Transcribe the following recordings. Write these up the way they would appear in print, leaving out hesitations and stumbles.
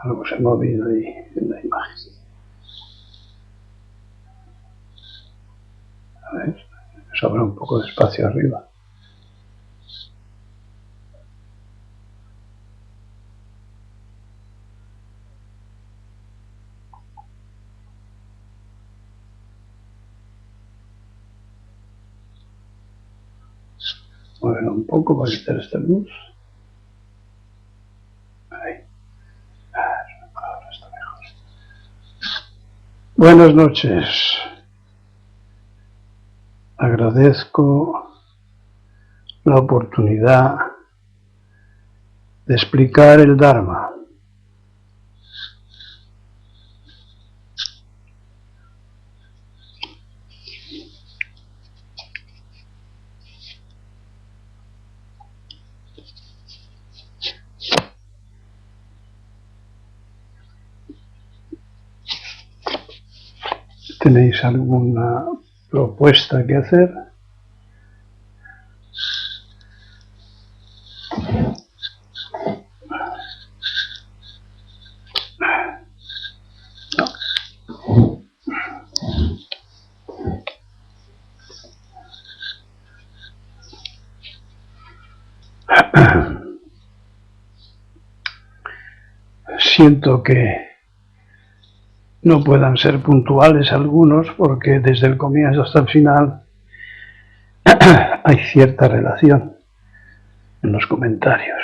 Algo se ha movido ahí en la imagen. A ver, sobra un poco de espacio arriba. Mover un poco para quitar esta luz. Ahí. Ahora está mejor. Buenas noches. Agradezco la oportunidad de explicar el Dharma. ¿Tenéis alguna propuesta que hacer? Siento que no puedan ser puntuales algunos porque desde el comienzo hasta el final hay cierta relación en los comentarios.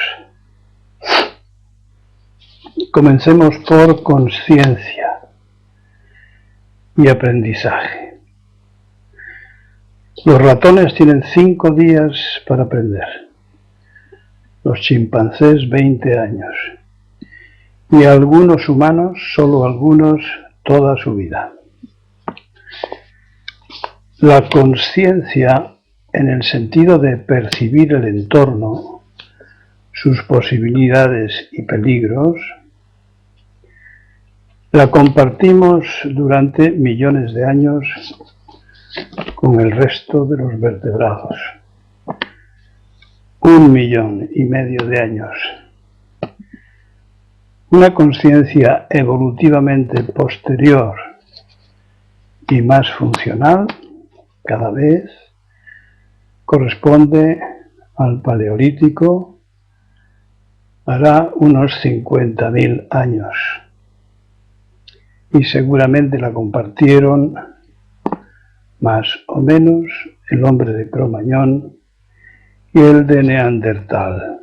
Comencemos por conciencia y aprendizaje. Los ratones tienen 5 días para aprender, los chimpancés 20 años y algunos humanos, solo algunos, toda su vida. La conciencia, en el sentido de percibir el entorno, sus posibilidades y peligros, la compartimos durante millones de años con el resto de los vertebrados. 1,5 millones de años. Una conciencia evolutivamente posterior y más funcional, cada vez, corresponde al Paleolítico, hará unos 50.000 años. Y seguramente la compartieron, más o menos, el hombre de Cro-Magnon y el de Neandertal,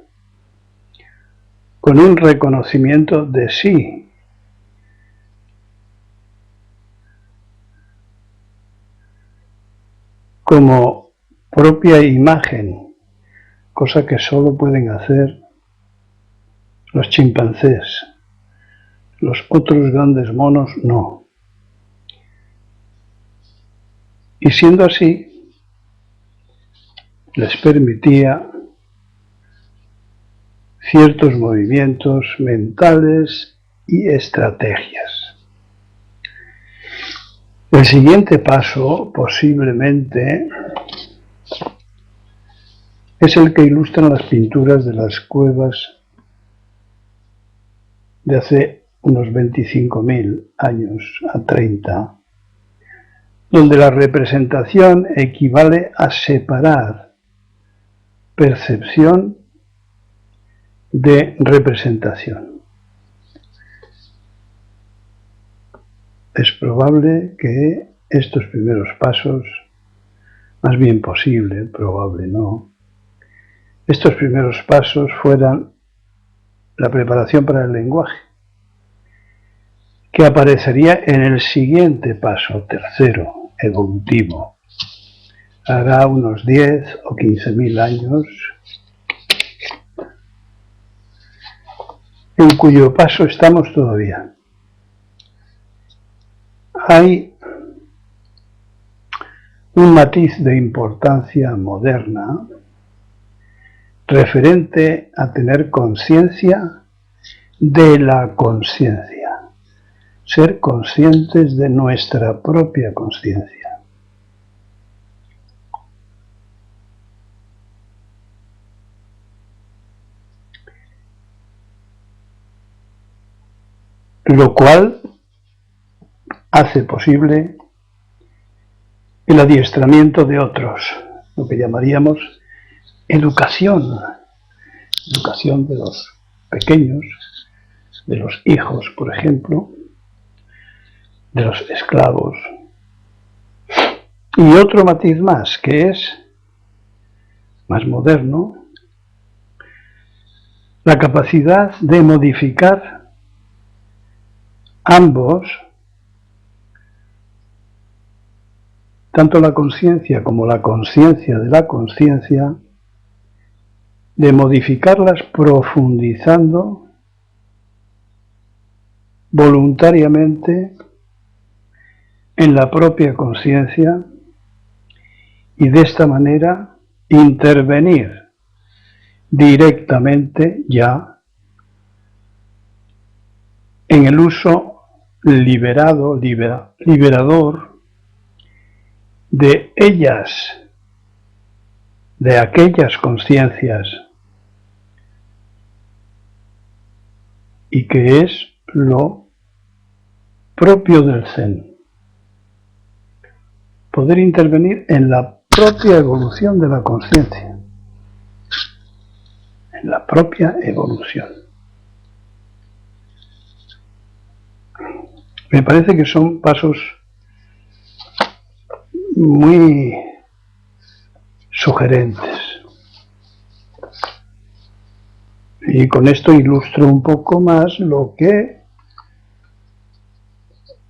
con un reconocimiento de sí como propia imagen, cosa que solo pueden hacer los chimpancés. Los otros grandes monos no. Y siendo así, les permitía ciertos movimientos mentales y estrategias. El siguiente paso, posiblemente, es el que ilustran las pinturas de las cuevas de hace unos 25.000 años a 30, donde la representación equivale a separar percepción de representación. Es probable que estos primeros pasos, más bien posible, probable no, estos primeros pasos fueran la preparación para el lenguaje, que aparecería en el siguiente paso, tercero, evolutivo. Hará unos 10 o 15.000 años, en cuyo paso estamos todavía. Hay un matiz de importancia moderna referente a tener conciencia de la conciencia, ser conscientes de nuestra propia conciencia. lo cual hace posible el adiestramiento de otros, lo que llamaríamos educación de los pequeños, de los hijos, por ejemplo, de los esclavos. Y otro matiz más, que es más moderno, la capacidad de modificar ambos, tanto la conciencia como la conciencia de la conciencia, de modificarlas profundizando voluntariamente en la propia conciencia y de esta manera intervenir directamente ya en el uso liberador de ellas, de aquellas conciencias, y que es lo propio del Zen. Poder intervenir en la propia evolución de la conciencia, en la propia evolución. Me parece que son pasos muy sugerentes. Y con esto ilustro un poco más lo que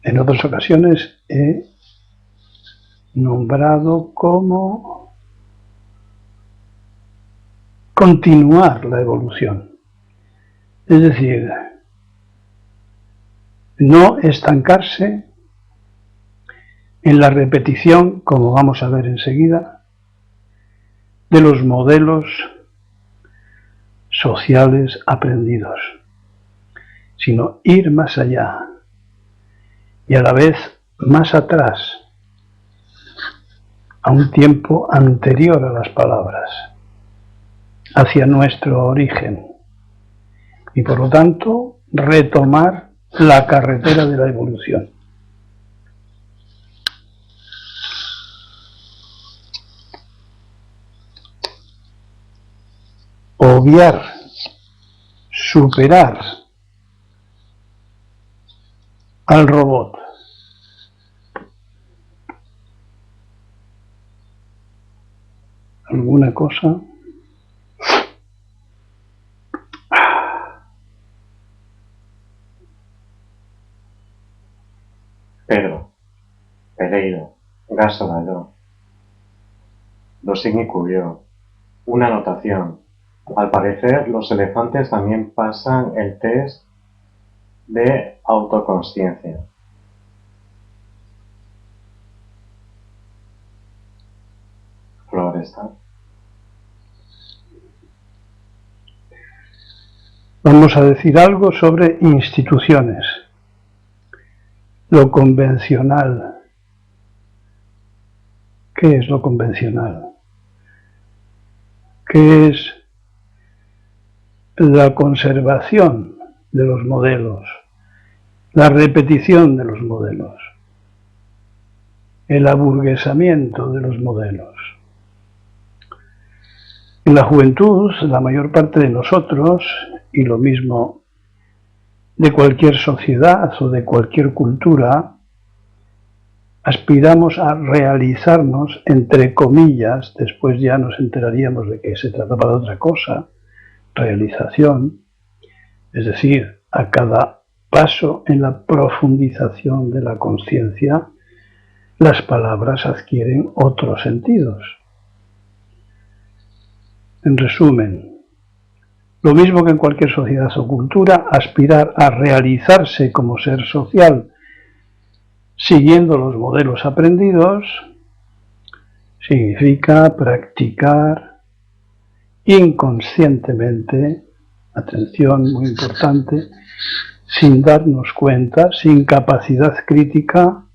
en otras ocasiones he nombrado como continuar la evolución. Es decir, no estancarse en la repetición, como vamos a ver enseguida, de los modelos sociales aprendidos, sino ir más allá y a la vez más atrás, a un tiempo anterior a las palabras, hacia nuestro origen, y por lo tanto retomar la carretera de la evolución. Obviar, superar al robot. ¿Alguna cosa? Pedro, Pereiro, Gasolado, Dosing y Cuvió. Una anotación. Al parecer, los elefantes también pasan el test de autoconsciencia. Floresta. Vamos a decir algo sobre instituciones. Lo convencional. ¿Qué es lo convencional? ¿Qué es la conservación de los modelos, la repetición de los modelos, el aburguesamiento de los modelos? En la juventud, la mayor parte de nosotros, y lo mismo de cualquier sociedad o de cualquier cultura, aspiramos a realizarnos, entre comillas, después ya nos enteraríamos de que se trataba de otra cosa, realización, es decir, a cada paso en la profundización de la conciencia, las palabras adquieren otros sentidos. En resumen, lo mismo que en cualquier sociedad o cultura, aspirar a realizarse como ser social siguiendo los modelos aprendidos significa practicar inconscientemente, atención muy importante, sin darnos cuenta, sin capacidad crítica,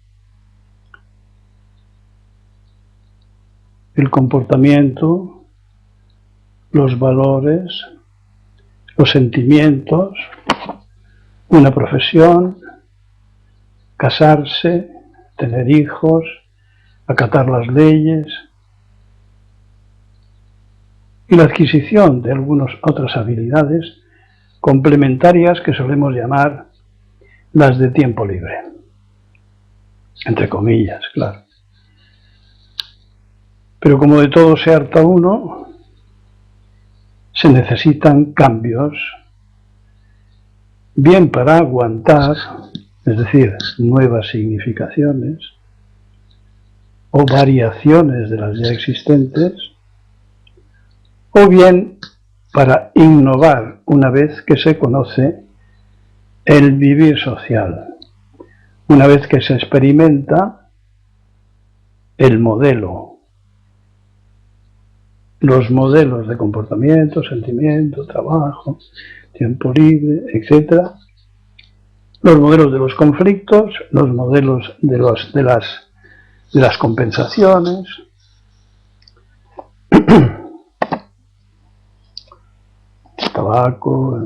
el comportamiento, los valores, los sentimientos una profesión, casarse, tener hijos, acatar las leyes y la adquisición de algunas otras habilidades complementarias que solemos llamar las de tiempo libre, entre comillas, claro. Pero como de todo se harta uno, se necesitan cambios, bien para aguantar, es decir, nuevas significaciones o variaciones de las ya existentes, o bien para innovar una vez que se conoce el vivir social, una vez que se experimenta el modelo, los modelos de comportamiento, sentimiento, trabajo, tiempo libre, etc. Los modelos de los conflictos, los modelos de las compensaciones, el tabaco,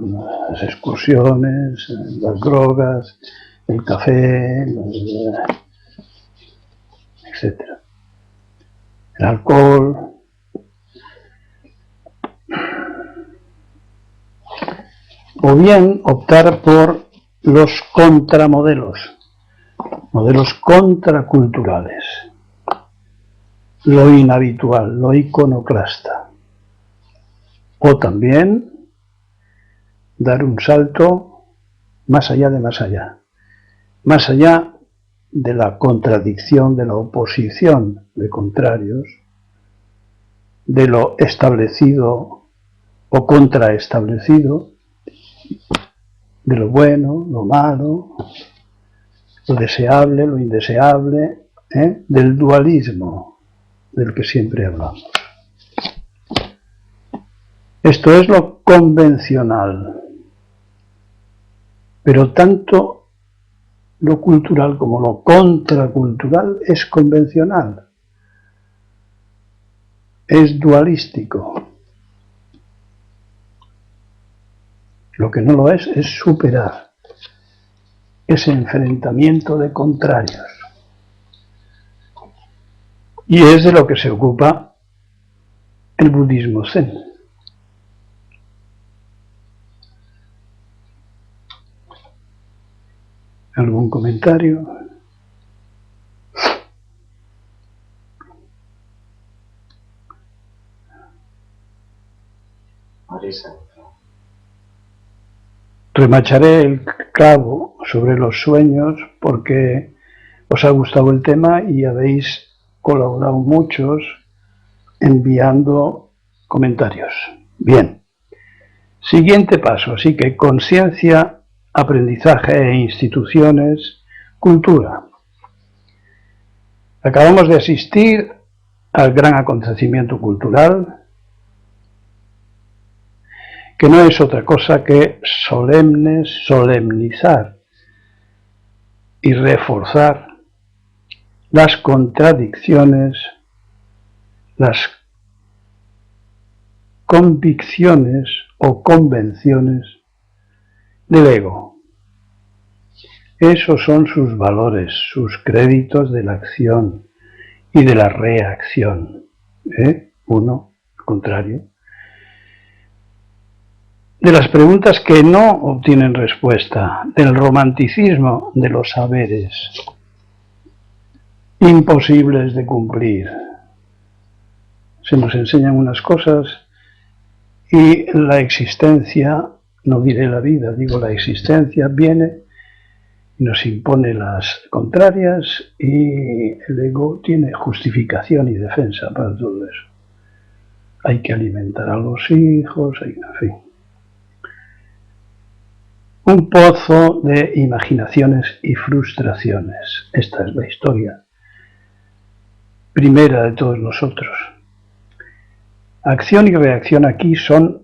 las excursiones, las drogas, el café, etc. El alcohol. O bien optar por los contramodelos, modelos contraculturales, lo inhabitual, lo iconoclasta. O también dar un salto más allá de más allá de la contradicción, de la oposición de contrarios, de lo establecido o contraestablecido, de lo bueno, lo malo, lo deseable, lo indeseable, del dualismo del que siempre hablamos. Esto es lo convencional, pero tanto lo cultural como lo contracultural es convencional, es dualístico. Lo que no lo es superar ese enfrentamiento de contrarios. Y es de lo que se ocupa el budismo zen. ¿Algún comentario? Marisa. Remacharé el clavo sobre los sueños porque os ha gustado el tema y habéis colaborado muchos enviando comentarios. Bien. Siguiente paso, así que conciencia, aprendizaje e instituciones, cultura. Acabamos de asistir al gran acontecimiento cultural, que no es otra cosa que solemnizar y reforzar las contradicciones, las convicciones o convenciones del ego. Esos son sus valores, sus créditos de la acción y de la reacción. Uno, al contrario. De las preguntas que no obtienen respuesta, del romanticismo de los saberes, imposibles de cumplir. Se nos enseñan unas cosas y la existencia, no diré la vida, digo la existencia, viene y nos impone las contrarias y el ego tiene justificación y defensa para todo eso. Hay que alimentar a los hijos, en fin. Un pozo de imaginaciones y frustraciones. Esta es la historia primera de todos nosotros. Acción y reacción aquí son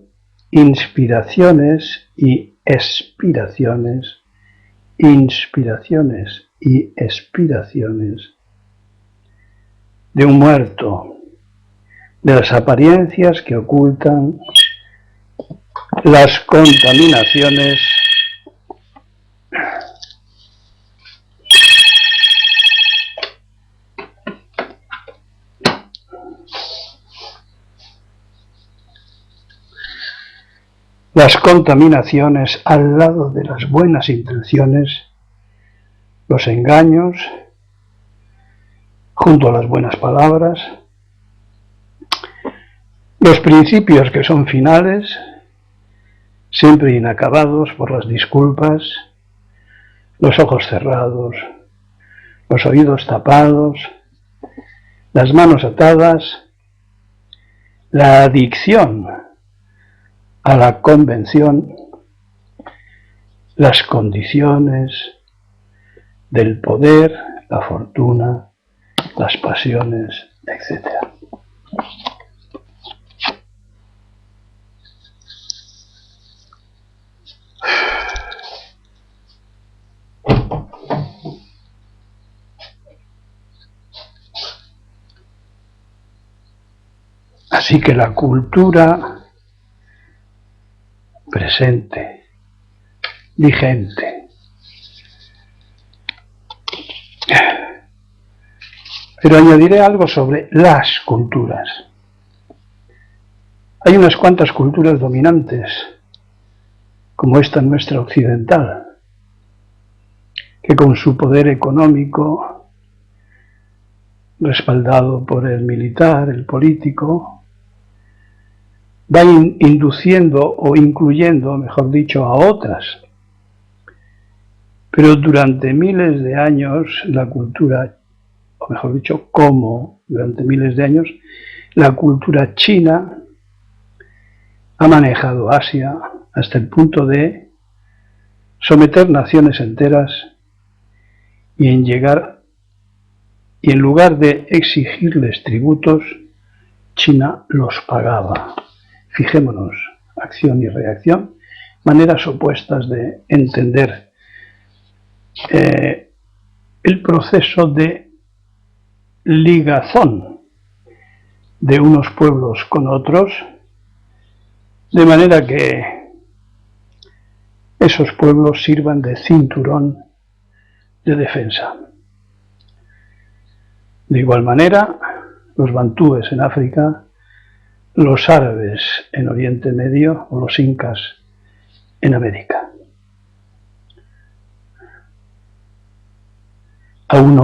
inspiraciones y expiraciones, inspiraciones y expiraciones de un muerto, de las apariencias que ocultan las contaminaciones las contaminaciones al lado de las buenas intenciones, los engaños junto a las buenas palabras, los principios que son finales, siempre inacabados por las disculpas, los ojos cerrados, los oídos tapados, las manos atadas, la adicción a la convención, las condiciones del poder, la fortuna, las pasiones, etc. Así que la cultura presente, vigente. Pero añadiré algo sobre las culturas. Hay unas cuantas culturas dominantes, como esta nuestra occidental, que con su poder económico, respaldado por el militar, el político, va induciendo o incluyendo, mejor dicho, a otras. Pero durante miles de años la cultura, o mejor dicho, durante miles de años, la cultura china ha manejado Asia hasta el punto de someter naciones enteras y en lugar de exigirles tributos, China los pagaba. Fijémonos, acción y reacción, maneras opuestas de entender el proceso de ligazón de unos pueblos con otros, de manera que esos pueblos sirvan de cinturón de defensa. De igual manera, los bantúes en África, los árabes en Oriente Medio o los incas en América. Aún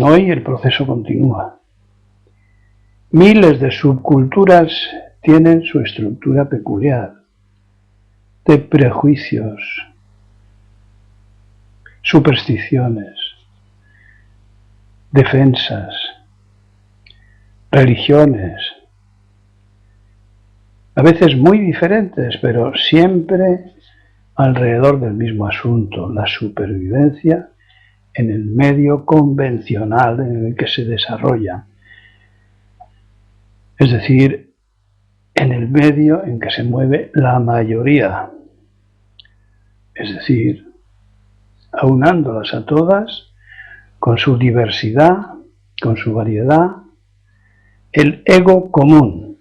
hoy el proceso continúa. Miles de subculturas tienen su estructura peculiar, de prejuicios, supersticiones, defensas, religiones, a veces muy diferentes, pero siempre alrededor del mismo asunto, la supervivencia en el medio convencional en el que se desarrolla. Es decir, en el medio en que se mueve la mayoría. Es decir, aunándolas a todas, con su diversidad, con su variedad, el ego común.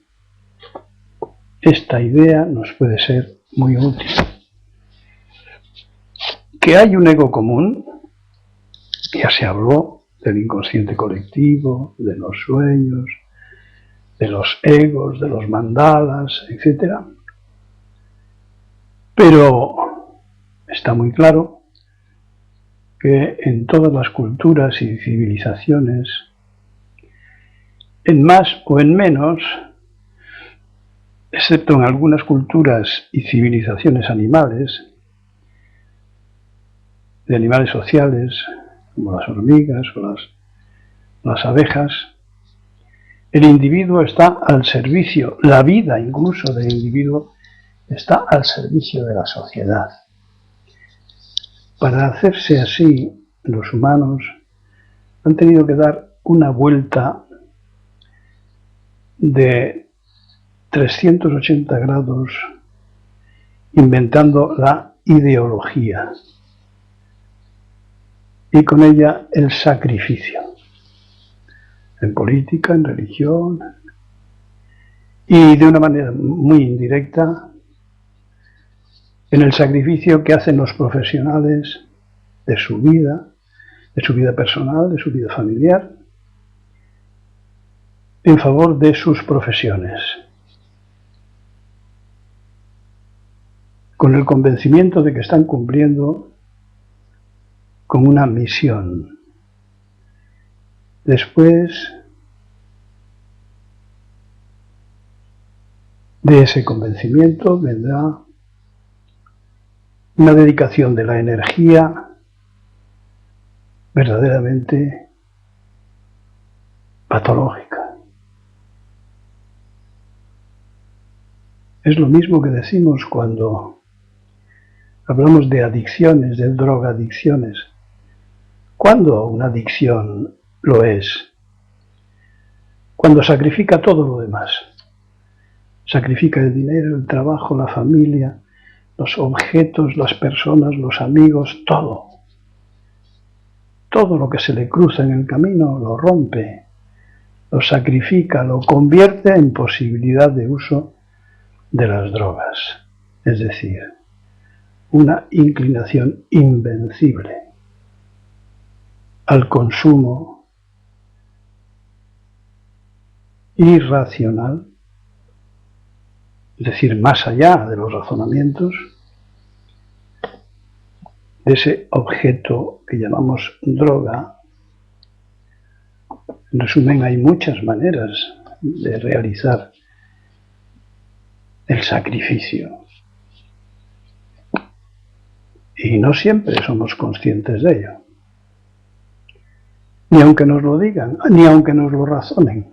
Esta idea nos puede ser muy útil. Que hay un ego común, ya se habló del inconsciente colectivo, de los sueños, de los egos, de los mandalas, etc. Pero está muy claro que en todas las culturas y civilizaciones, en más o en menos, excepto en algunas culturas y civilizaciones animales, de animales sociales, como las hormigas o las abejas, el individuo está al servicio, la vida incluso del individuo está al servicio de la sociedad. Para hacerse así, los humanos han tenido que dar una vuelta de 380 grados inventando la ideología y con ella el sacrificio, en política, en religión y de una manera muy indirecta en el sacrificio que hacen los profesionales de su vida personal, de su vida familiar, en favor de sus profesiones. con el convencimiento de que están cumpliendo con una misión. Después de ese convencimiento vendrá una dedicación de la energía verdaderamente patológica. Es lo mismo que decimos cuando hablamos de adicciones, de drogadicciones. ¿Cuándo una adicción lo es? Cuando sacrifica todo lo demás. Sacrifica el dinero, el trabajo, la familia, los objetos, las personas, los amigos, todo. Todo lo que se le cruza en el camino lo rompe, lo sacrifica, lo convierte en posibilidad de uso de las drogas. Es decir, una inclinación invencible al consumo irracional, es decir, más allá de los razonamientos, de ese objeto que llamamos droga. En resumen, hay muchas maneras de realizar el sacrificio. Y no siempre somos conscientes de ello. Ni aunque nos lo digan, ni aunque nos lo razonen.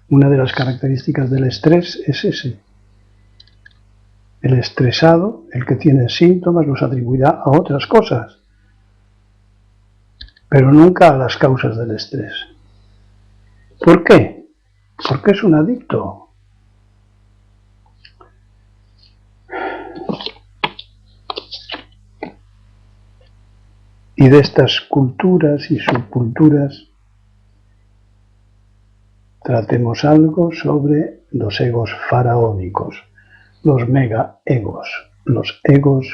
Una de las características del estrés es ese. El estresado, el que tiene síntomas, los atribuirá a otras cosas, pero nunca a las causas del estrés. ¿Por qué? Porque es un adicto. Y de estas culturas y subculturas tratemos algo sobre los egos faraónicos, los mega egos, los egos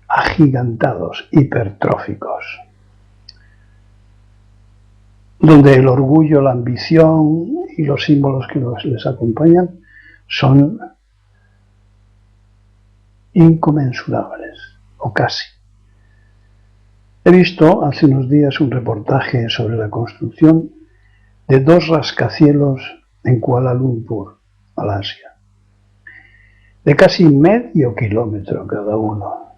agigantados, hipertróficos, donde el orgullo, la ambición y los símbolos que les acompañan son inconmensurables, o casi. He visto hace unos días un reportaje sobre la construcción de 2 rascacielos en Kuala Lumpur, Malasia, de casi medio kilómetro cada uno,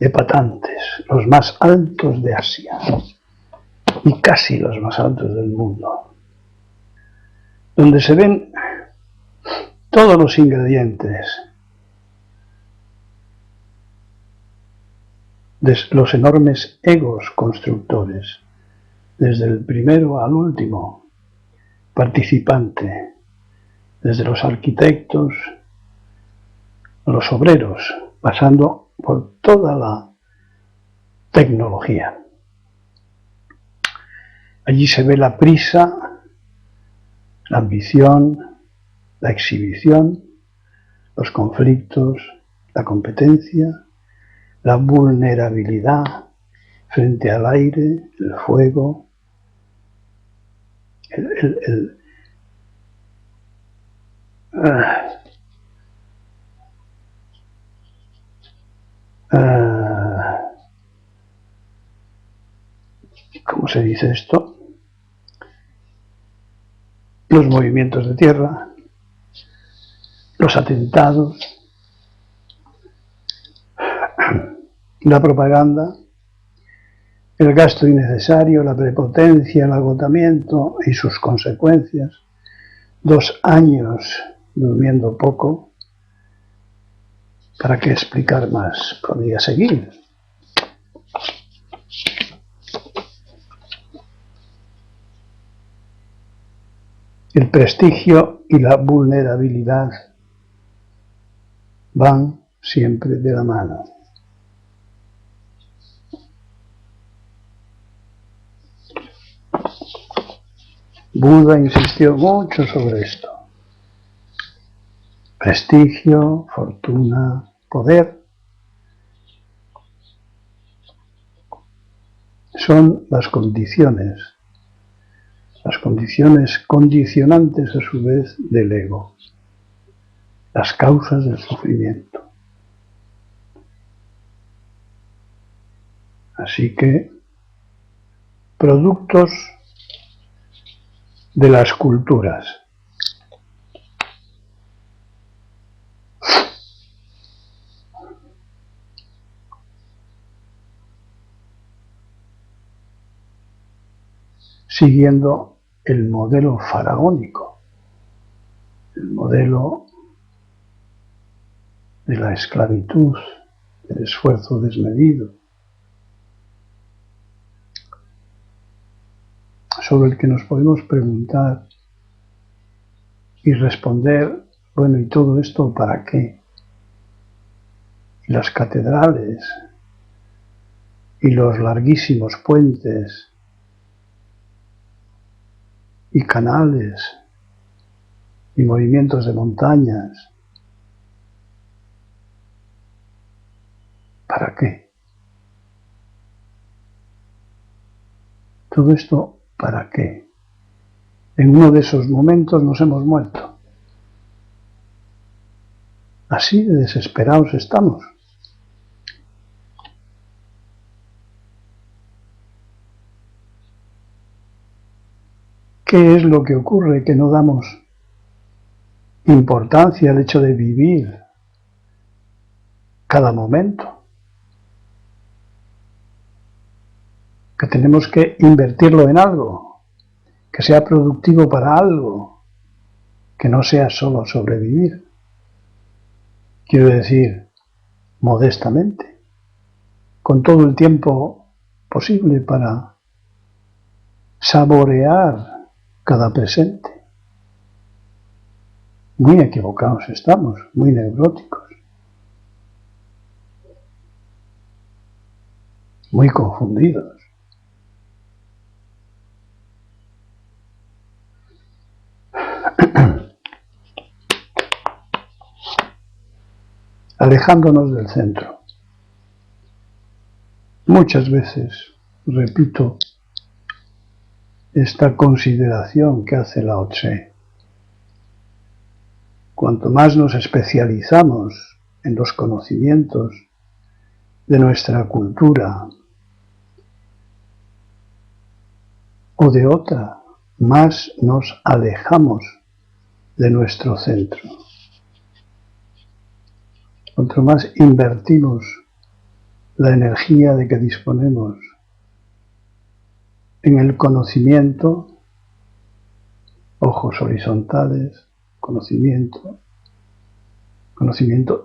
epatantes, los más altos de Asia y casi los más altos del mundo, donde se ven todos los ingredientes de los enormes egos constructores, desde el primero al último participante, desde los arquitectos, los obreros, pasando por toda la tecnología. Allí se ve la prisa, la ambición, la exhibición, los conflictos, la competencia, la vulnerabilidad frente al aire, el fuego, ¿cómo se dice esto? Los movimientos de tierra, los atentados, la propaganda, el gasto innecesario, la prepotencia, el agotamiento y sus consecuencias, 2 años durmiendo poco. ¿Para qué explicar más? Podría seguir. El prestigio y la vulnerabilidad van siempre de la mano. Buda insistió mucho sobre esto. Prestigio, fortuna, poder son las condiciones las condiciones condicionantes a su vez del ego, las causas del sufrimiento. Así que, productos de las culturas. Siguiendo el modelo faraónico, el modelo de la esclavitud, del esfuerzo desmedido, sobre el que nos podemos preguntar y responder, bueno, ¿y todo esto para qué? Y las catedrales y los larguísimos puentes y canales y movimientos de montañas, ¿para qué? Todo esto, ¿para qué? En uno de esos momentos nos hemos muerto. Así de desesperados estamos. ¿Qué es lo que ocurre? Que no damos importancia al hecho de vivir cada momento. Que tenemos que invertirlo en algo, que sea productivo para algo, que no sea solo sobrevivir. Quiero decir, modestamente, con todo el tiempo posible para saborear cada presente. Muy equivocados estamos, muy neuróticos, muy confundidos. Alejándonos del centro. Muchas veces, repito, esta consideración que hace Lao Tse. Cuanto más nos especializamos en los conocimientos de nuestra cultura o de otra, más nos alejamos de nuestro centro. Cuanto más invertimos la energía de que disponemos en el conocimiento, ojos horizontales, conocimiento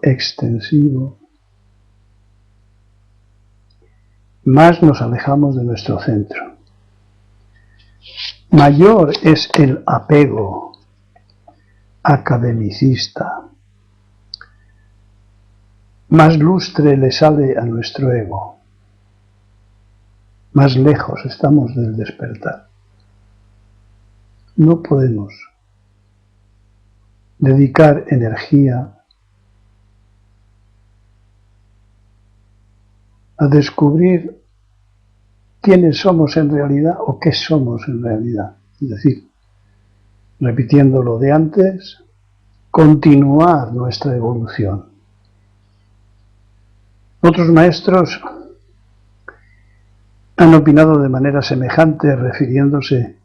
extensivo, más nos alejamos de nuestro centro. Mayor es el apego academicista, más lustre le sale a nuestro ego, más lejos estamos del despertar. No podemos dedicar energía a descubrir quiénes somos en realidad o qué somos en realidad. Es decir, repitiendo lo de antes, continuar nuestra evolución. Otros maestros han opinado de manera semejante refiriéndose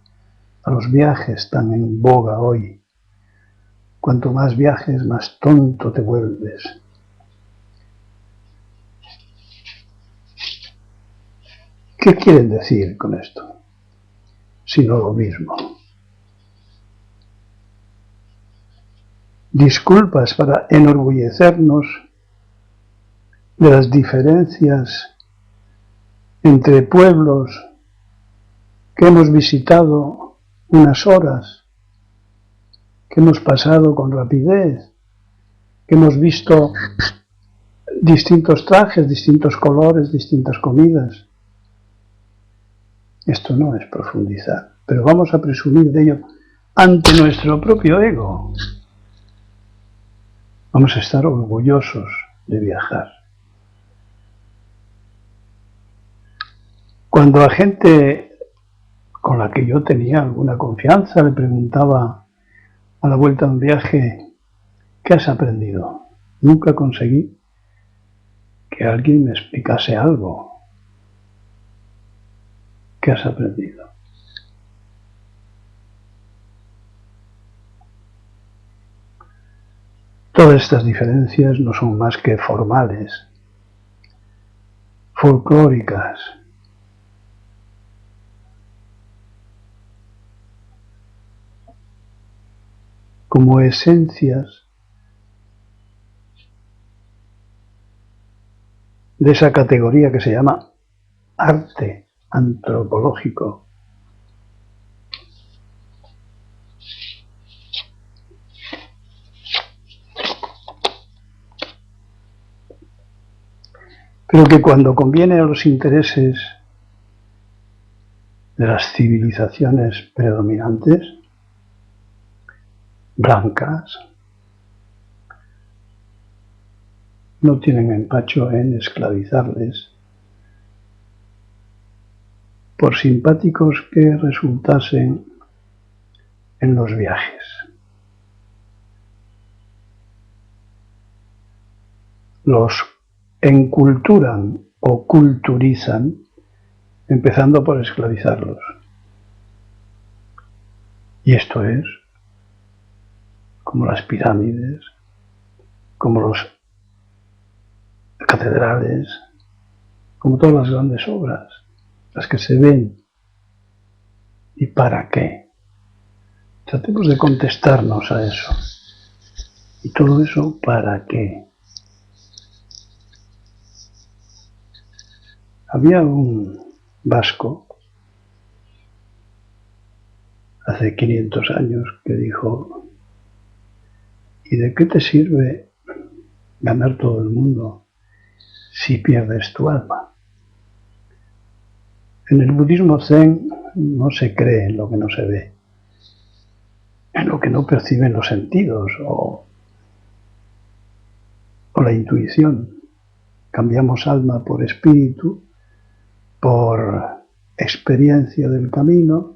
a los viajes tan en boga hoy. Cuanto más viajes, más tonto te vuelves. ¿Qué quieren decir con esto? Sino lo mismo. Disculpas para enorgullecernos de las diferencias entre pueblos que hemos visitado unas horas, que hemos pasado con rapidez, que hemos visto distintos trajes, distintos colores, distintas comidas. Esto no es profundizar, pero vamos a presumir de ello ante nuestro propio ego. Vamos a estar orgullosos de viajar. Cuando a gente con la que yo tenía alguna confianza, le preguntaba a la vuelta de un viaje: ¿qué has aprendido? Nunca conseguí que alguien me explicase algo. ¿Qué has aprendido? Todas estas diferencias no son más que formales, folclóricas. Como esencias de esa categoría que se llama arte antropológico. Pero que cuando conviene a los intereses de las civilizaciones predominantes, blancas, no tienen empacho en esclavizarles, por simpáticos que resultasen en los viajes. Los enculturan o culturizan, empezando por esclavizarlos. Y esto es como las pirámides, como los catedrales, como todas las grandes obras, las que se ven. ¿Y para qué? Tratemos de contestarnos a eso. ¿Y todo eso para qué? Había un vasco hace 500 años que dijo: ¿y de qué te sirve ganar todo el mundo si pierdes tu alma? En el budismo zen no se cree en lo que no se ve, en lo que no perciben los sentidos o la intuición. Cambiamos alma por espíritu, por experiencia del camino,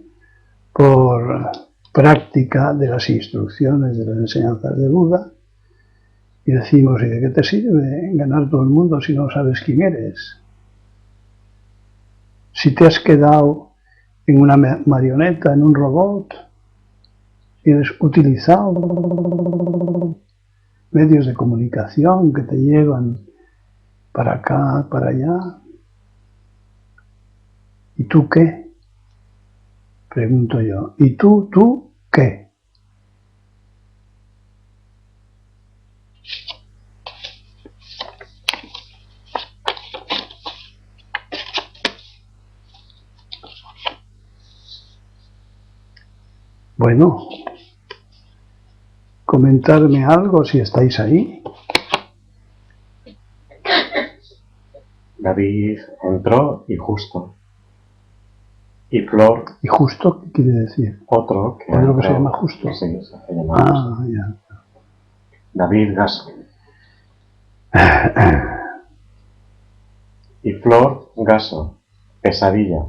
por práctica de las instrucciones de las enseñanzas de Buda, y decimos: ¿y de qué te sirve ganar todo el mundo si no sabes quién eres? Si te has quedado en una marioneta, en un robot, y eres utilizado medios de comunicación que te llevan para acá, para allá. ¿Y tú qué? Pregunto yo. ¿Y tú qué? Bueno, comentarme algo si estáis ahí. David entró y justo. Y Flor... ¿Y justo qué quiere decir? Otro que... ¿Es lo que se llama justo? Sí, se hace llamar justo. Ya. David Gaso. Y Flor Gaso. Pesadilla.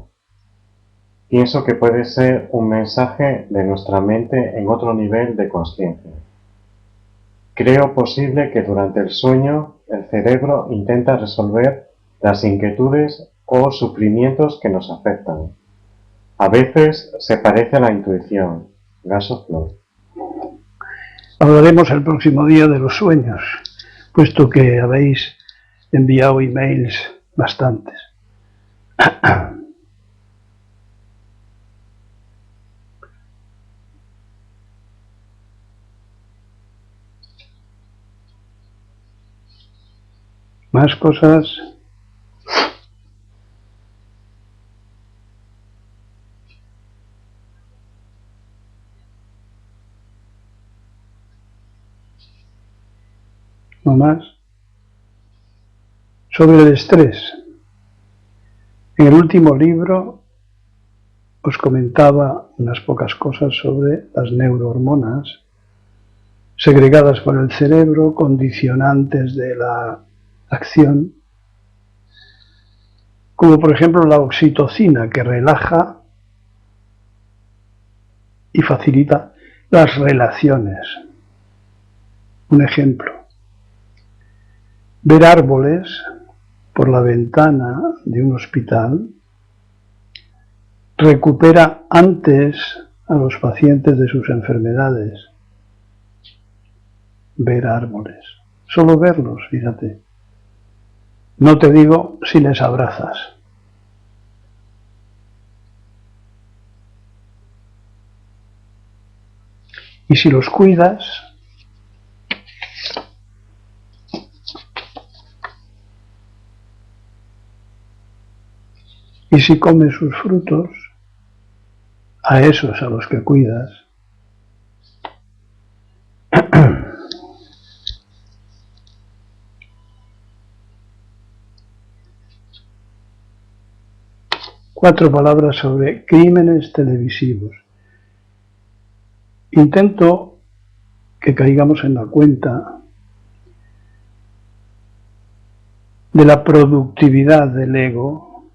Pienso que puede ser un mensaje de nuestra mente en otro nivel de consciencia. Creo posible que durante el sueño el cerebro intenta resolver las inquietudes o sufrimientos que nos afectan. A veces se parece a la intuición. Gaso Flor. Hablaremos el próximo día de los sueños, puesto que habéis enviado emails bastantes. Más cosas. No más. Sobre el estrés. En el último libro os comentaba unas pocas cosas sobre las neurohormonas segregadas por el cerebro, condicionantes de la acción, como por ejemplo la oxitocina, que relaja y facilita las relaciones. Un ejemplo: ver árboles por la ventana de un hospital recupera antes a los pacientes de sus enfermedades. Ver árboles, solo verlos, fíjate. No te digo si les abrazas. Y si los cuidas, y si comes sus frutos, a esos a los que cuidas, Cuatro palabras sobre crímenes televisivos. Intento que caigamos en la cuenta de la productividad del ego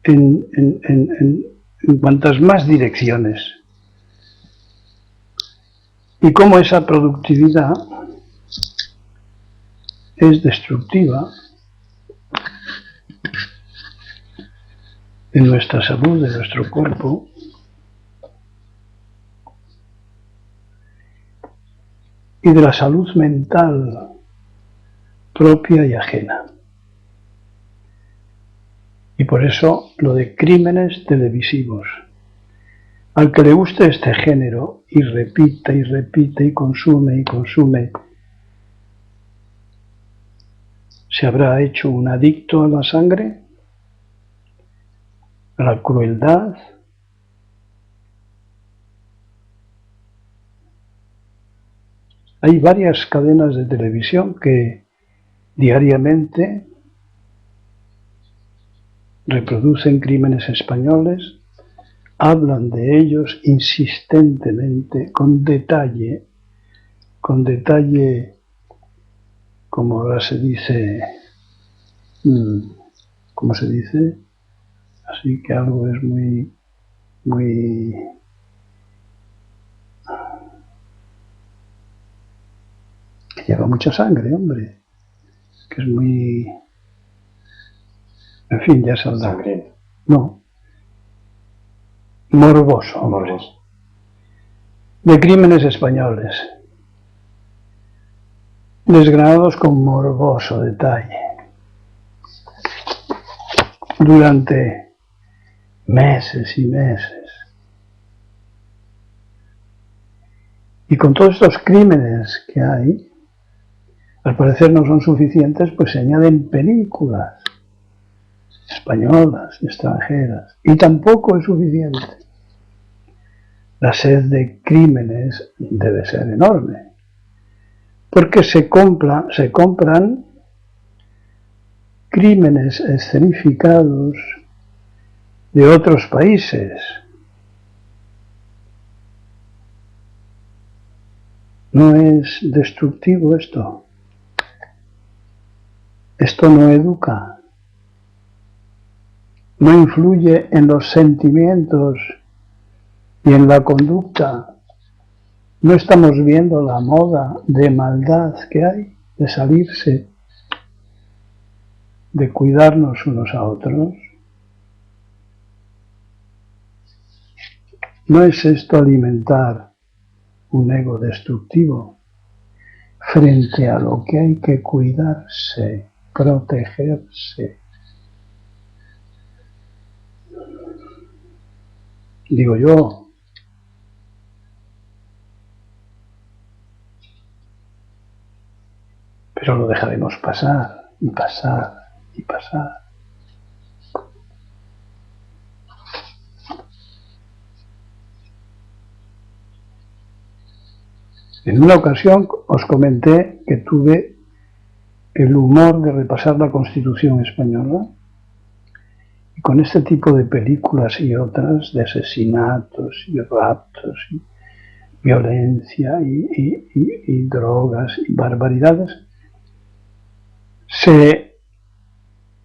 en cuantas más direcciones, y cómo esa productividad es destructiva de nuestra salud, de nuestro cuerpo, y de la salud mental propia y ajena. Y por eso lo de crímenes televisivos. Al que le guste este género y repite y repite y consume, ¿se habrá hecho un adicto a la sangre? ¿A la crueldad? Hay varias cadenas de televisión que diariamente reproducen crímenes españoles, hablan de ellos insistentemente, con detalle, como ahora se dice, ¿cómo se dice? Así que algo es muy que lleva mucha sangre, hombre, que es muy, en fin, ya saldrá. Sangriento. No, morboso, hombre. Morboso. De crímenes españoles, desgranados con morboso detalle, durante meses y meses. Y con todos estos crímenes que hay, al parecer no son suficientes, pues se añaden películas españolas y extranjeras, y tampoco es suficiente. La sed de crímenes debe ser enorme, porque se compran crímenes escenificados de otros países. ¿No es destructivo esto? Esto no educa, no influye en los sentimientos y en la conducta. ¿No estamos viendo la moda de maldad que hay, de salirse, de cuidarnos unos a otros? ¿No es esto alimentar un ego destructivo frente a lo que hay que cuidarse, protegerse? Digo yo. Pero lo dejaremos pasar y pasar y pasar. En una ocasión os comenté que tuve el humor de repasar la Constitución española, y con este tipo de películas y otras, de asesinatos y raptos y violencia y drogas y barbaridades, se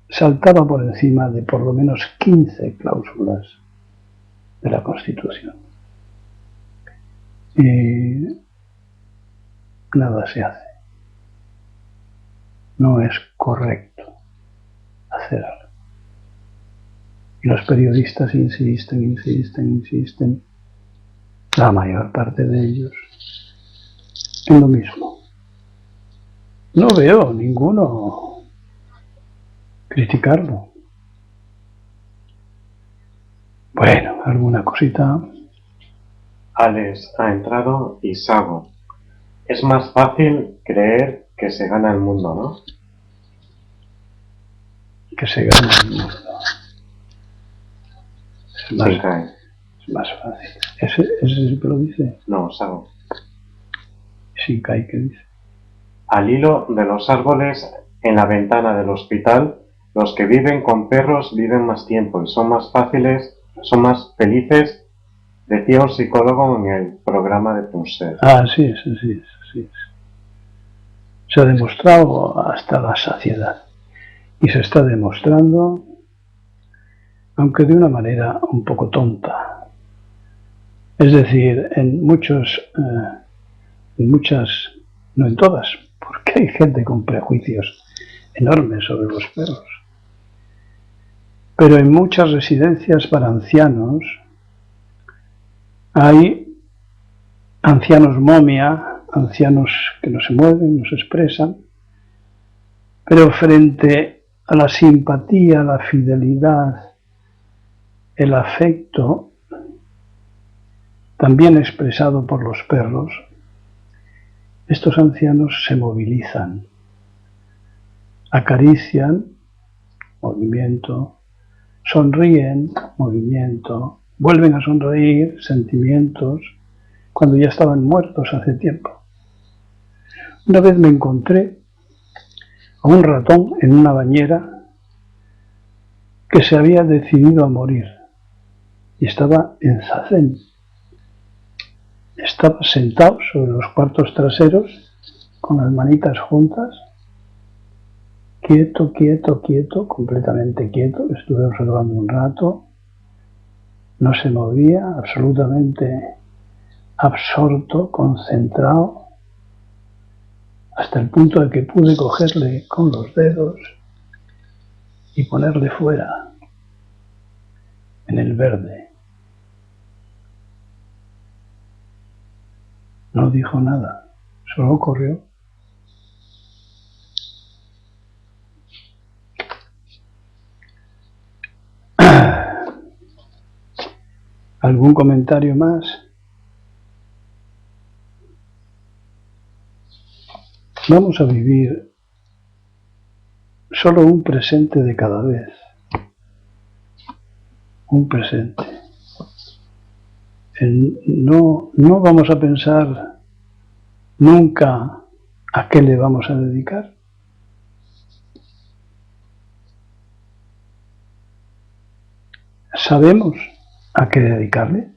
saltaba por encima de por lo menos 15 cláusulas de la Constitución. Y nada se hace. No es correcto hacerlo. Y los periodistas insisten, la mayor parte de ellos, en lo mismo. No veo ninguno criticarlo. Bueno, alguna cosita. Alex ha entrado y Sago. Es más fácil creer que se gana el mundo, ¿no? Que se gane el mundo. Es más fácil. ¿Ese sí que lo dice? No, Sago. Shinkai, ¿qué dice? Al hilo de los árboles en la ventana del hospital, los que viven con perros viven más tiempo y son más felices, decía un psicólogo en el programa de Punset. Ah, sí. Se ha demostrado hasta la saciedad. Y se está demostrando, aunque de una manera un poco tonta. Es decir, en muchas, no en todas, porque hay gente con prejuicios enormes sobre los perros. Pero en muchas residencias para ancianos hay ancianos momia, ancianos que no se mueven, no se expresan, pero frente a la simpatía, la fidelidad, el afecto, también expresado por los perros, estos ancianos se movilizan, acarician, movimiento, sonríen, movimiento, vuelven a sonreír, sentimientos, cuando ya estaban muertos hace tiempo. Una vez me encontré a un ratón en una bañera que se había decidido a morir y estaba en zazen. Estaba sentado sobre los cuartos traseros con las manitas juntas, quieto, completamente quieto. Estuve observando un rato, no se movía, absolutamente absorto, concentrado, hasta el punto de que pude cogerle con los dedos y ponerle fuera, en el verde. No dijo nada, solo corrió. ¿Algún comentario más? Vamos a vivir solo un presente de cada vez. Un presente. No vamos a pensar nunca a qué le vamos a dedicar. ¿Sabemos a qué dedicarle?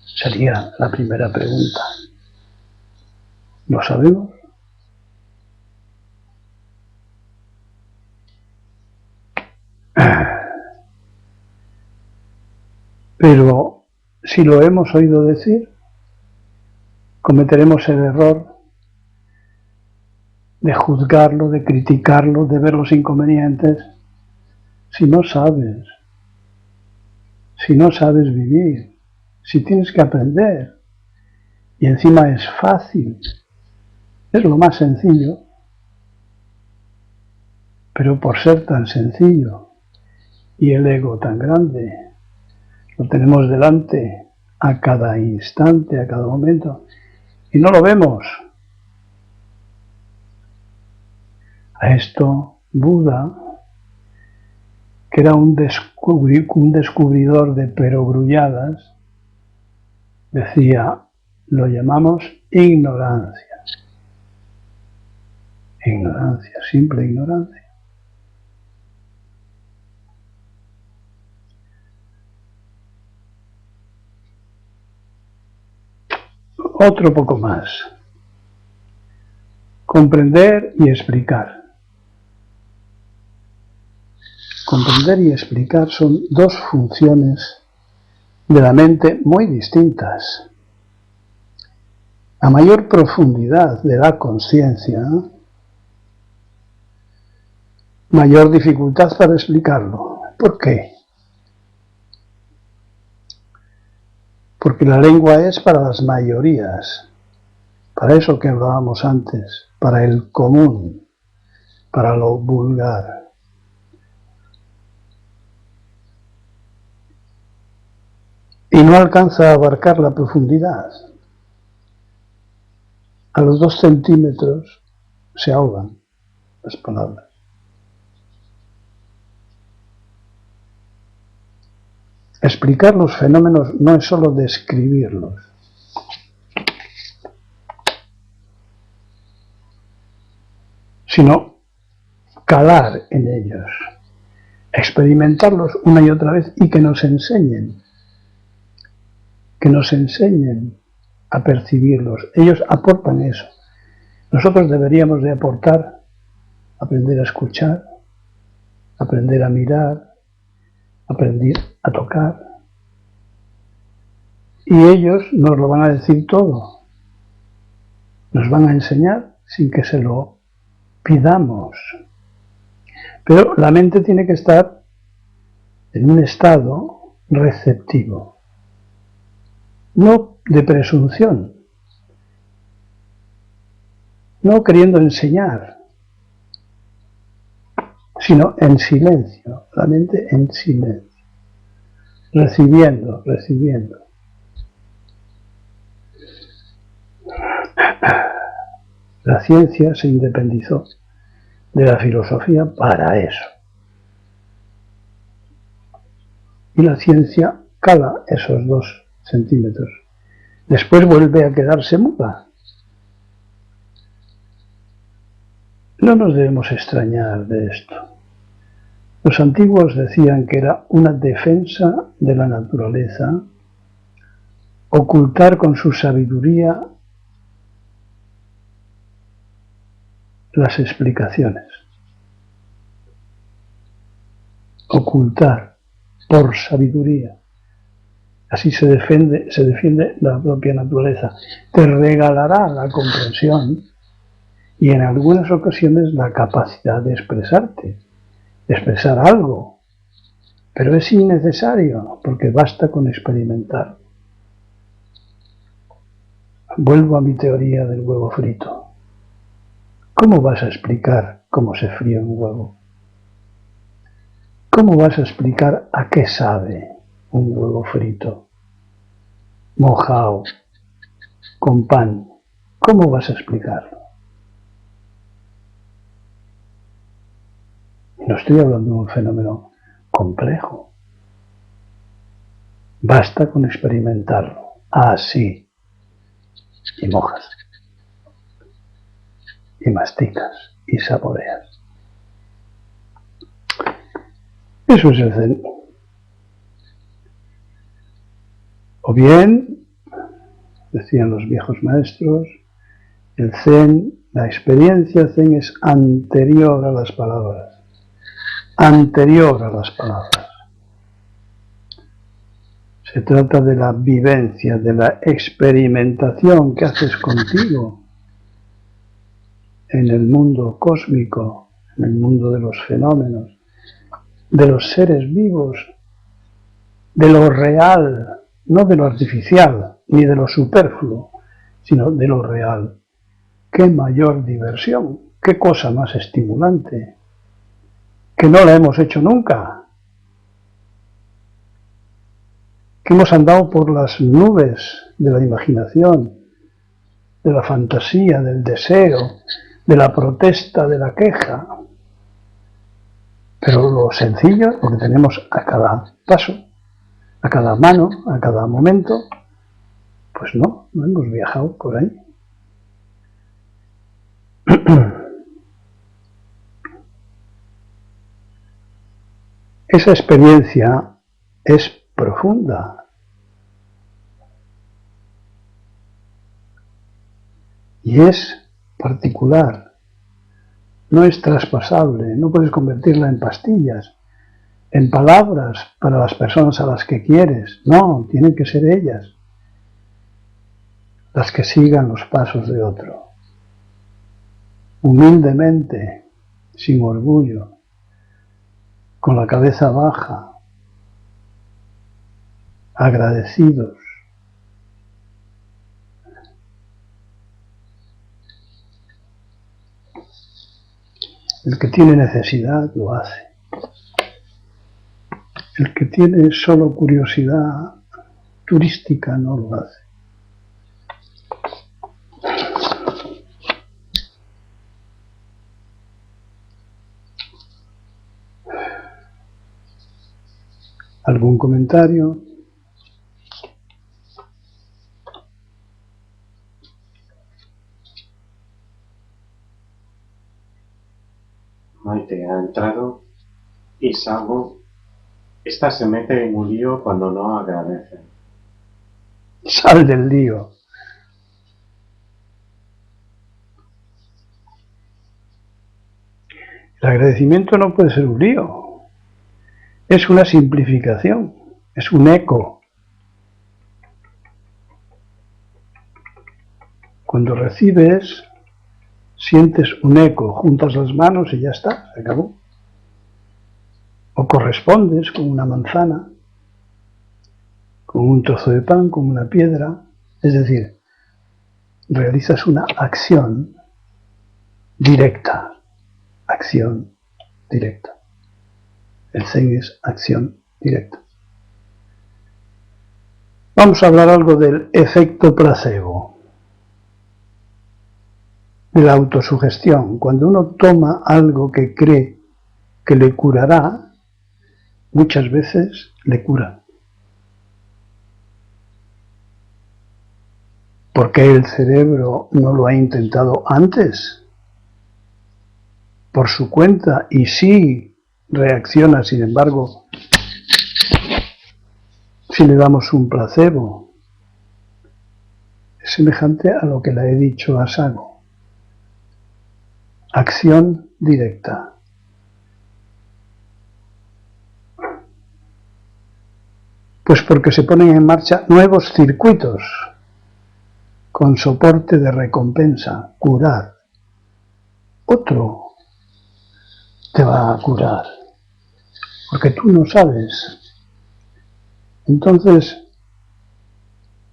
Sería la primera pregunta. ¿Lo sabemos? Pero si lo hemos oído decir, cometeremos el error de juzgarlo, de criticarlo, de ver los inconvenientes. Si no sabes vivir, si tienes que aprender, y encima es fácil, es lo más sencillo, pero por ser tan sencillo y el ego tan grande, lo tenemos delante a cada instante, a cada momento, y no lo vemos. A esto Buda, que era un descubridor de perogrulladas, decía, lo llamamos ignorancia. Ignorancia, simple ignorancia. Otro poco más. Comprender y explicar. comprender y explicar son dos funciones de la mente muy distintas. A mayor profundidad de la consciencia, mayor dificultad para explicarlo. ¿Por qué? Porque la lengua es para las mayorías, para eso que hablábamos antes, para el común, para lo vulgar. Y no alcanza a abarcar la profundidad. A los 2 centímetros se ahogan las palabras. Explicar los fenómenos no es solo describirlos, sino calar en ellos, experimentarlos una y otra vez y que nos enseñen a percibirlos. Ellos aportan eso. Nosotros deberíamos de aportar, aprender a escuchar, aprender a mirar, aprender a tocar. Y ellos nos lo van a decir todo. Nos van a enseñar sin que se lo pidamos. Pero la mente tiene que estar en un estado receptivo, no de presunción, no queriendo enseñar, sino en silencio, la mente en silencio, recibiendo. La ciencia se independizó de la filosofía para eso. Y la ciencia cala esos 2 centímetros. Después vuelve a quedarse muda. No nos debemos extrañar de esto. Los antiguos decían que era una defensa de la naturaleza ocultar con su sabiduría las explicaciones. Ocultar por sabiduría. Así se defiende la propia naturaleza. Te regalará la comprensión y en algunas ocasiones la capacidad de expresarte, de expresar algo. Pero es innecesario porque basta con experimentar. Vuelvo a mi teoría del huevo frito. ¿Cómo vas a explicar cómo se fríe un huevo? ¿Cómo vas a explicar a qué sabe un huevo frito, mojado, con pan? ¿Cómo vas a explicarlo? No estoy hablando de un fenómeno complejo. Basta con experimentarlo. Así. Y mojas. Y masticas. Y saboreas. Eso es el Zen. O bien, decían los viejos maestros, el Zen, la experiencia Zen es anterior a las palabras. Anterior a las palabras. Se trata de la vivencia, de la experimentación que haces contigo en el mundo cósmico, en el mundo de los fenómenos, de los seres vivos, de lo real, no de lo artificial, ni de lo superfluo, sino de lo real. ¡Qué mayor diversión! ¡Qué cosa más estimulante! Que no la hemos hecho nunca. Que hemos andado por las nubes de la imaginación, de la fantasía, del deseo, de la protesta, de la queja. Pero lo sencillo, lo que tenemos a cada paso, a cada mano, a cada momento, pues no hemos viajado por ahí. Esa experiencia es profunda. Y es particular. No es traspasable, no puedes convertirla en pastillas. en palabras para las personas a las que quieres. No, tienen que ser ellas las que sigan los pasos de otro. Humildemente, sin orgullo, con la cabeza baja, agradecidos. El que tiene necesidad lo hace. El que tiene solo curiosidad turística no lo hace. ¿Algún comentario? Maite ha entrado y salgo. Esta se mete en un lío cuando no agradece. Sal del lío. El agradecimiento no puede ser un lío. Es una simplificación. Es un eco. Cuando recibes, sientes un eco, juntas las manos y ya está, se acabó. O correspondes con una manzana, con un trozo de pan, con una piedra. Es decir, realizas una acción directa. Acción directa. El Zen es acción directa. Vamos a hablar algo del efecto placebo, de la autosugestión. Cuando uno toma algo que cree que le curará, muchas veces le cura. ¿Por qué el cerebro no lo ha intentado antes? Por su cuenta, y sí reacciona, sin embargo, si le damos un placebo. Es semejante a lo que le he dicho a Sago. Acción directa. Pues porque se ponen en marcha nuevos circuitos con soporte de recompensa, curar. Otro te va a curar, porque tú no sabes. Entonces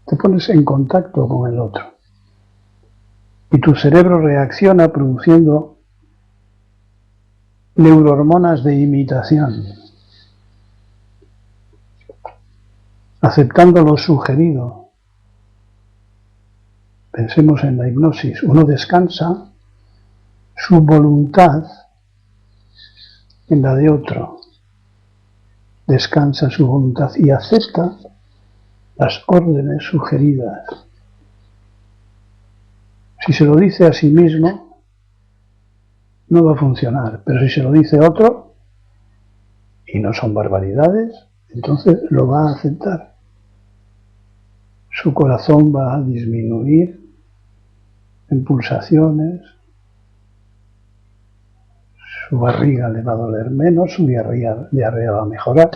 te pones en contacto con el otro y tu cerebro reacciona produciendo neurohormonas de imitación, aceptando lo sugerido. Pensemos en la hipnosis. Uno descansa su voluntad en la de otro. Descansa su voluntad y acepta las órdenes sugeridas. Si se lo dice a sí mismo, no va a funcionar. Pero si se lo dice otro, y no son barbaridades, entonces lo va a aceptar. Su corazón va a disminuir en pulsaciones, su barriga le va a doler menos, su diarrea va a mejorar.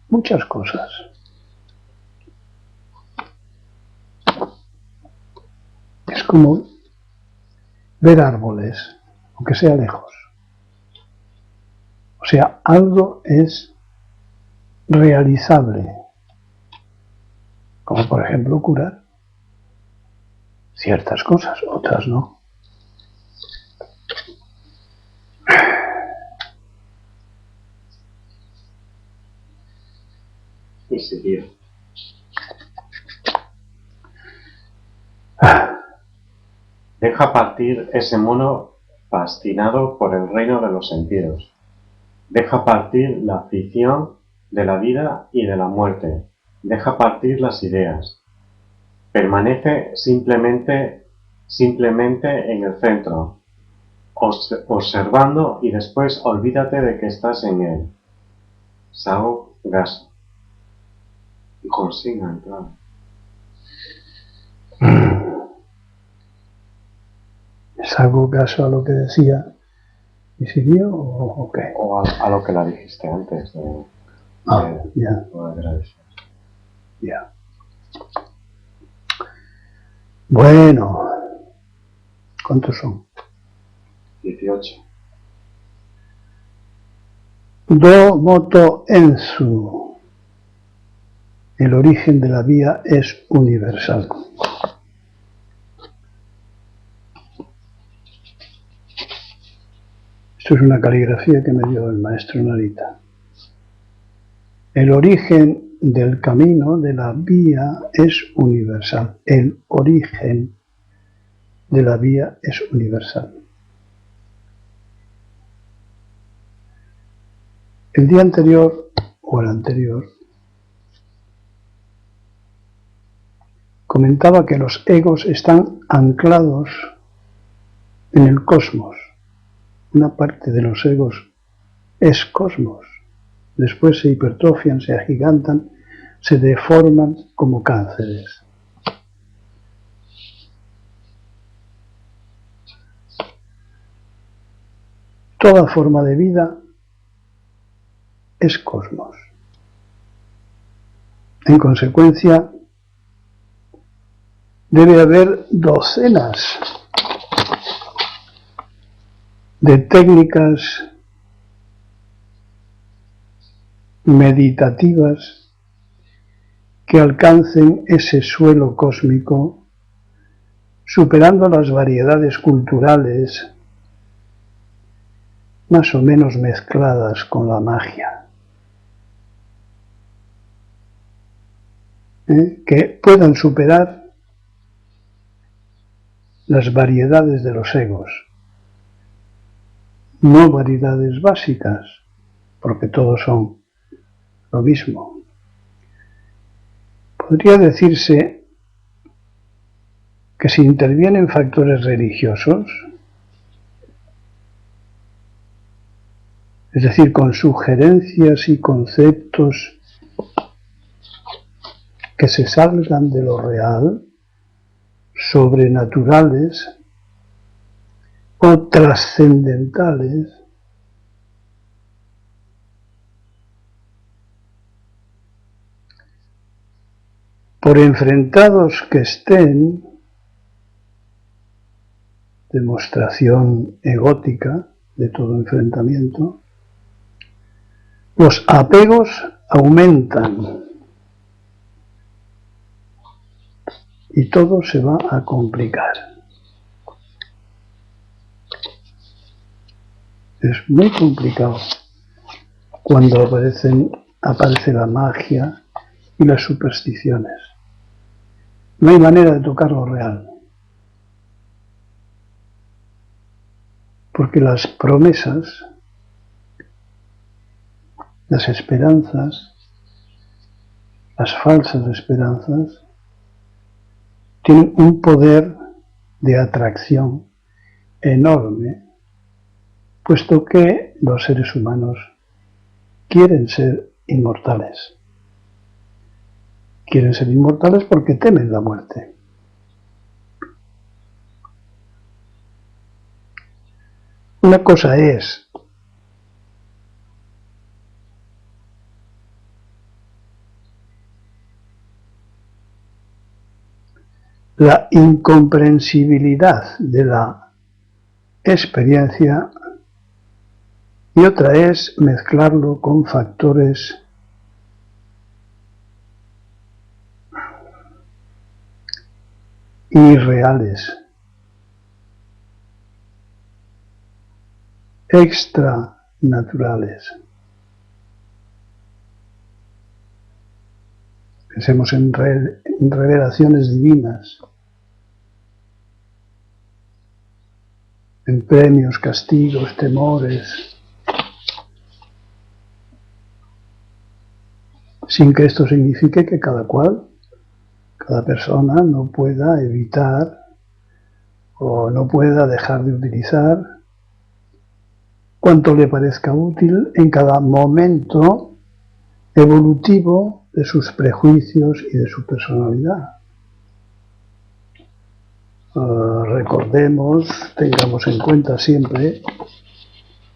Muchas cosas. Es como ver árboles, aunque sea lejos. O sea, algo es realizable, como por ejemplo curar ciertas cosas, otras no. Y seguir. Deja partir ese mono fascinado por el reino de los sentidos. Deja partir la afición de la vida y de la muerte. Deja partir las ideas. Permanece simplemente en el centro, observando y después olvídate de que estás en él. Sao Gaso. Y consiga entrar. Les hago caso a lo que decía ¿Siguió o qué? O a lo que la dijiste antes de Ya. no agradecer. Ya. Bueno, ¿cuántos son? 18. Do moto ensu. El origen de la vía es universal. Esto es una caligrafía que me dio el maestro Narita. El origen del camino, de la vía, es universal. El origen de la vía es universal. El día anterior, o el anterior, comentaba que los egos están anclados en el cosmos. Una parte de los egos es cosmos. Después se hipertrofian, se agigantan, se deforman como cánceres. Toda forma de vida es cosmos. En consecuencia, debe haber docenas de técnicas meditativas que alcancen ese suelo cósmico, superando las variedades culturales más o menos mezcladas con la magia, que puedan superar las variedades de los egos, no variedades básicas, porque todos son lo mismo. Podría decirse que si intervienen factores religiosos, es decir, con sugerencias y conceptos que se salgan de lo real, sobrenaturales o trascendentales, por enfrentados que estén, demostración egótica de todo enfrentamiento, los apegos aumentan y todo se va a complicar. Es muy complicado cuando aparece la magia y las supersticiones. No hay manera de tocar lo real, porque las promesas, las esperanzas, las falsas esperanzas, tienen un poder de atracción enorme, puesto que los seres humanos quieren ser inmortales. Quieren ser inmortales porque temen la muerte. Una cosa es la incomprensibilidad de la experiencia y otra es mezclarlo con factores irreales, extranaturales. Pensemos en revelaciones divinas, en premios, castigos, temores, sin que esto signifique que cada persona no pueda evitar o no pueda dejar de utilizar cuanto le parezca útil en cada momento evolutivo de sus prejuicios y de su personalidad. Recordemos, tengamos en cuenta siempre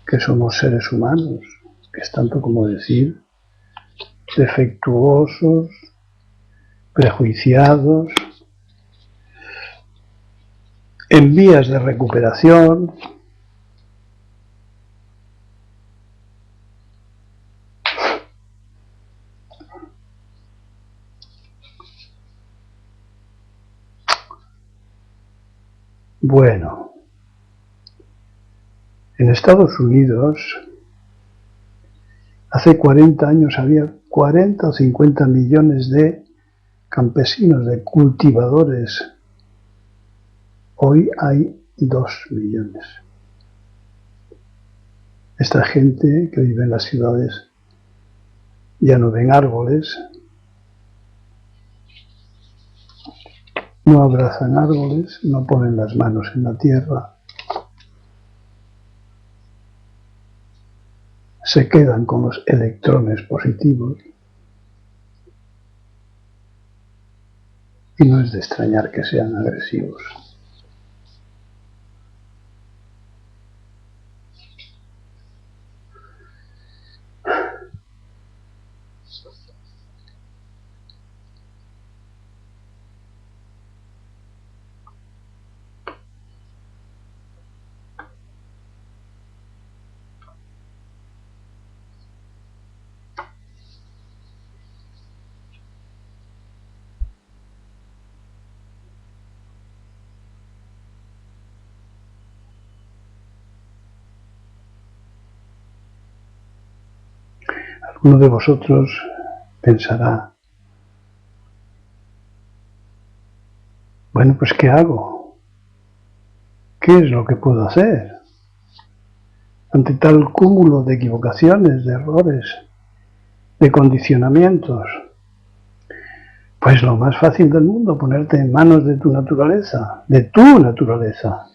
que somos seres humanos, que es tanto como decir defectuosos, prejuiciados, en vías de recuperación. Bueno, en Estados Unidos hace 40 años había 40 o 50 millones de campesinos, de cultivadores. Hoy hay 2 millones. Esta gente que vive en las ciudades ya no ven árboles, no abrazan árboles, no ponen las manos en la tierra, se quedan con los electrones positivos y no es de extrañar que sean agresivos. Alguno de vosotros pensará, bueno, pues ¿qué hago? ¿Qué es lo que puedo hacer ante tal cúmulo de equivocaciones, de errores, de condicionamientos? Pues lo más fácil del mundo, ponerte en manos de tu naturaleza, de tu naturaleza.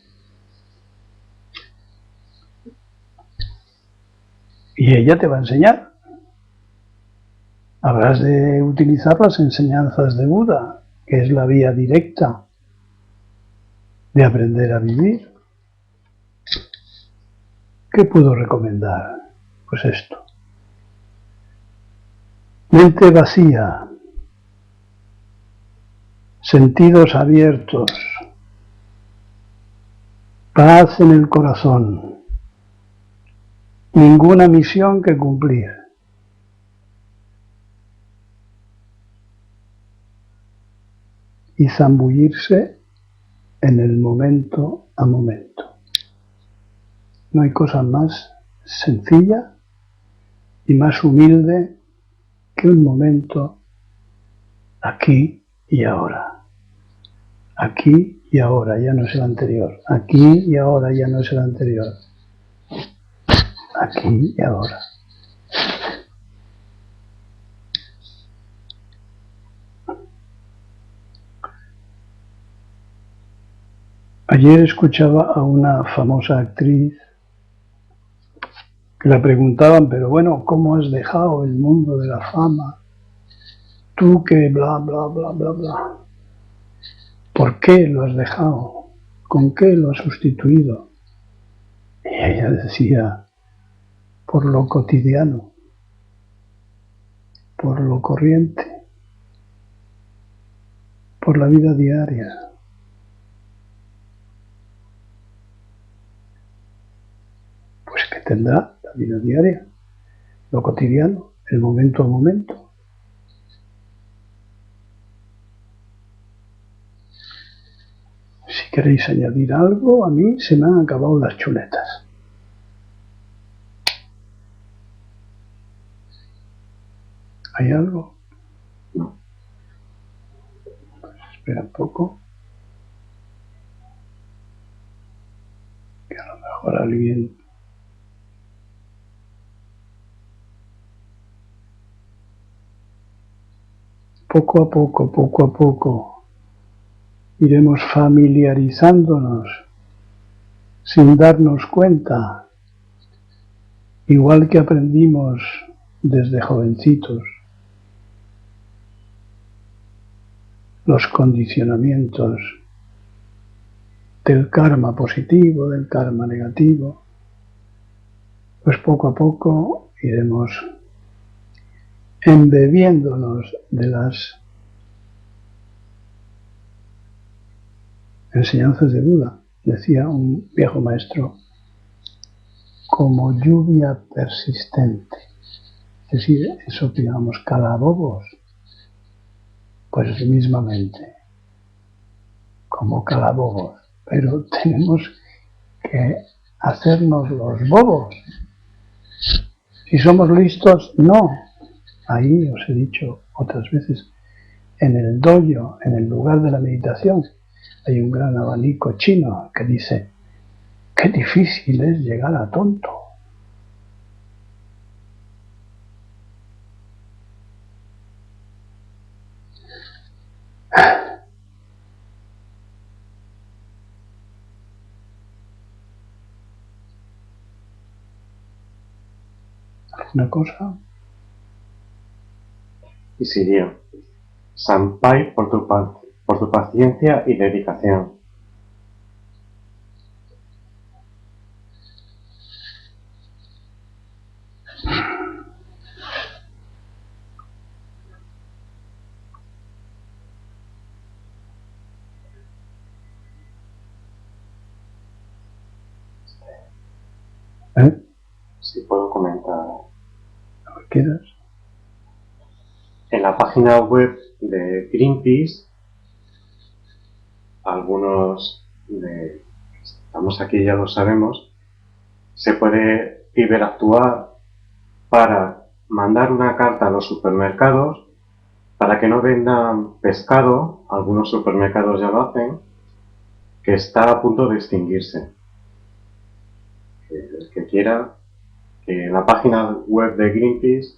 Y ella te va a enseñar. Habrás de utilizar las enseñanzas de Buda, que es la vía directa de aprender a vivir. ¿Qué puedo recomendar? Pues esto. Mente vacía, sentidos abiertos, paz en el corazón, ninguna misión que cumplir. Y zambullirse en el momento a momento. No hay cosa más sencilla y más humilde que un momento aquí y ahora. Aquí y ahora, ya no es el anterior. Aquí y ahora, ya no es el anterior. Aquí y ahora. Ayer escuchaba a una famosa actriz que la preguntaban, pero bueno, ¿cómo has dejado el mundo de la fama? Tú que bla, bla, bla, bla, bla. ¿Por qué lo has dejado? ¿Con qué lo has sustituido? Y ella decía, por lo cotidiano, por lo corriente, por la vida diaria. Pues que tendrá la vida diaria, lo cotidiano, el momento a momento. Si queréis añadir algo, a mí se me han acabado las chuletas. ¿Hay algo? No. Pues espera un poco. Que a lo mejor alguien... Poco a poco, iremos familiarizándonos sin darnos cuenta, igual que aprendimos desde jovencitos los condicionamientos del karma positivo, del karma negativo. pues poco a poco iremos embebiéndonos de las enseñanzas de Buda. Decía un viejo maestro, como lluvia persistente. Es decir, eso que llamamos calabobos, pues mismamente, como calabobos. Pero tenemos que hacernos los bobos. Si somos listos, no. Ahí os he dicho otras veces, en el dojo, en el lugar de la meditación, hay un gran abanico chino que dice, qué difícil es llegar a tonto. ¿Alguna cosa? Y siguió. Sampai por tu paciencia y dedicación. Si puedo comentar. Lo que quieras. En la página web de Greenpeace, algunos de estamos aquí ya lo sabemos, se puede ciberactuar para mandar una carta a los supermercados para que no vendan pescado, algunos supermercados ya lo hacen, que está a punto de extinguirse. El que quiera, que en la página web de Greenpeace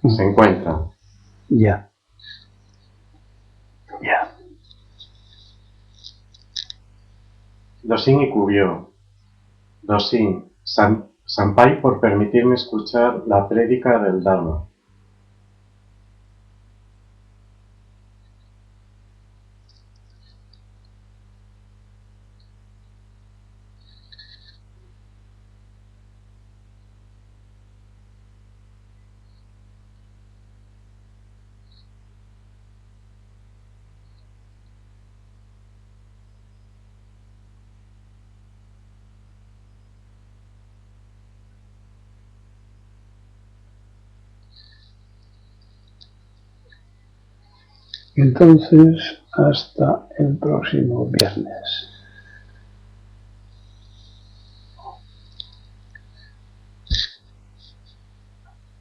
se encuentra. Ya. Ya. Dosin y Cubió. Dosin, Sampai por permitirme escuchar la prédica del Dharma. Entonces, hasta el próximo viernes.